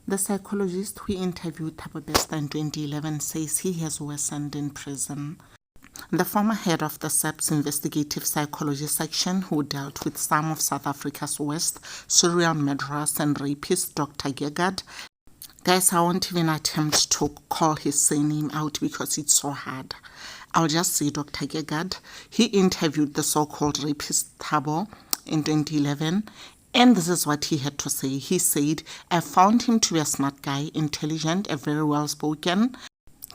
The psychologist who interviewed Thabo Bester in 2011 says he has worsened in prison. The former head of the SAP's investigative psychology section, who dealt with some of South Africa's worst serial murderers and rapists, Dr. Gegard. Guys, I won't even attempt to call his surname out because it's so hard. I'll just say Dr. Gegard. He interviewed the so-called rapist Thabo in 2011. And this is what he had to say. He said, I found him to be a smart guy, intelligent, and very well-spoken.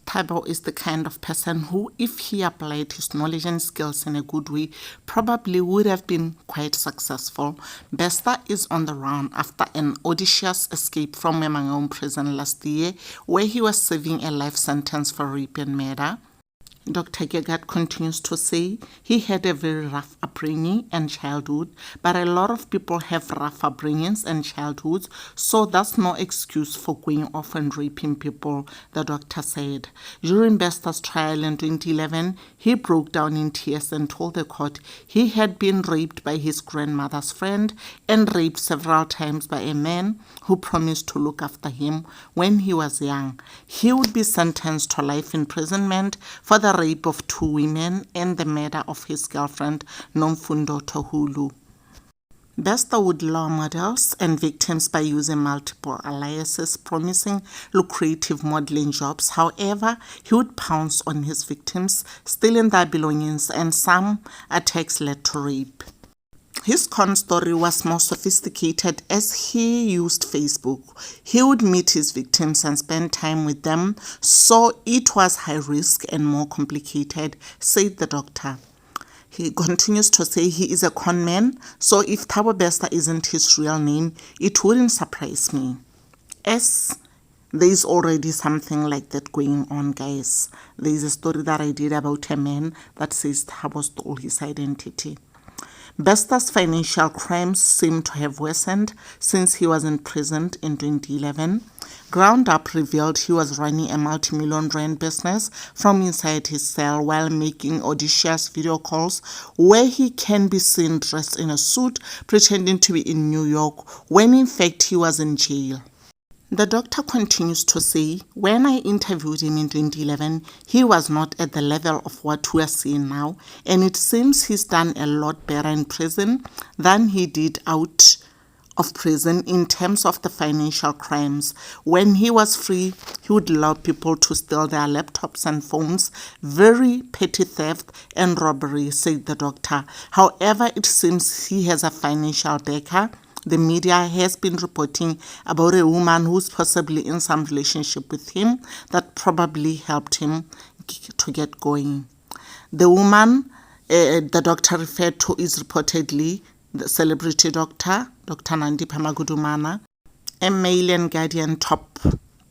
Thabo is the kind of person who, if he applied his knowledge and skills in a good way, probably would have been quite successful. Bester is on the run after an audacious escape from a Mangaung prison last year, where he was serving a life sentence for rape and murder. Dr. Gegard continues to say he had a very rough upbringing and childhood, but a lot of people have rough upbringings and childhoods, so that's no excuse for going off and raping people, the doctor said. During Bester's trial in 2011, he broke down in tears and told the court he had been raped by his grandmother's friend and raped several times by a man who promised to look after him when he was young. He would be sentenced to life imprisonment for the rape of 2 women and the murder of his girlfriend, Nomfundo Tohulu. Bester would lure models and victims by using multiple aliases, promising lucrative modeling jobs. However, he would pounce on his victims, stealing their belongings, and some attacks led to rape. His con story was more sophisticated as he used Facebook. He would meet his victims and spend time with them, so it was high risk and more complicated, said the doctor. He continues to say he is a con man, so if Thabo Bester isn't his real name, it wouldn't surprise me. As there is already something like that going on, guys. There is a story that I did about a man that says Thabo stole his identity. Bester's financial crimes seem to have worsened since he was imprisoned in 2011. Ground Up revealed he was running a multi-million rand business from inside his cell while making audacious video calls where he can be seen dressed in a suit pretending to be in New York when in fact he was in jail. The doctor continues to say, when I interviewed him in 2011, he was not at the level of what we are seeing now, and it seems he's done a lot better in prison than he did out of prison in terms of the financial crimes. When he was free, he would allow people to steal their laptops and phones, very petty theft and robbery, said the doctor. However, it seems he has a financial backer. The media has been reporting about a woman who's possibly in some relationship with him that probably helped him to get going. The woman the doctor referred to is reportedly the celebrity doctor, Dr. Nandipha Magudumana, a Mail and Guardian top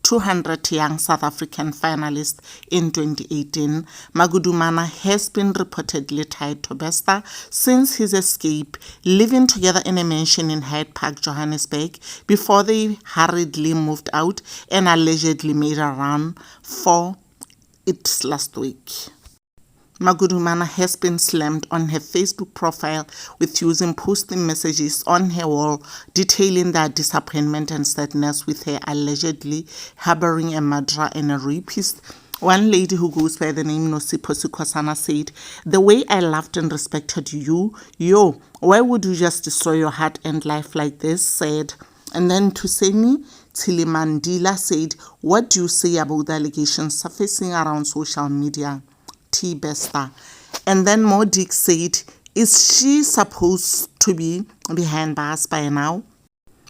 200 young South African finalist in 2018. Magudumana has been reportedly tied to Bester since his escape, living together in a mansion in Hyde Park, Johannesburg, before they hurriedly moved out and allegedly made a run for it last week. Magudumana has been slammed on her Facebook profile with using posting messages on her wall detailing their disappointment and sadness with her allegedly harboring a murderer and a rapist. One lady who goes by the name Nosipho Sikhosana said, the way I loved and respected you, why would you just destroy your heart and life like this, said. And then Tusemi Tilimandila said, what do you say about the allegations surfacing around social media? T. Bester. And then Modik said, is she supposed to be behind bars by now?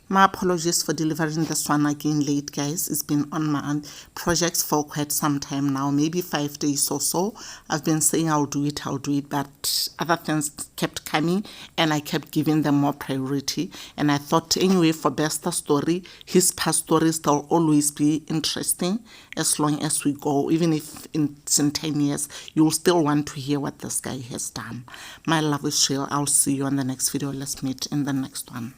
My apologies for delivering this one again late, guys. It's been on my projects for quite some time now, maybe 5 days or so. I've been saying I'll do it, but other things kept coming and I kept giving them more priority. And I thought anyway, for Bester's story, his past stories will always be interesting as long as we go. Even if it's in 10 years, you'll still want to hear what this guy has done. My love is real. I'll see you on the next video. Let's meet in the next one.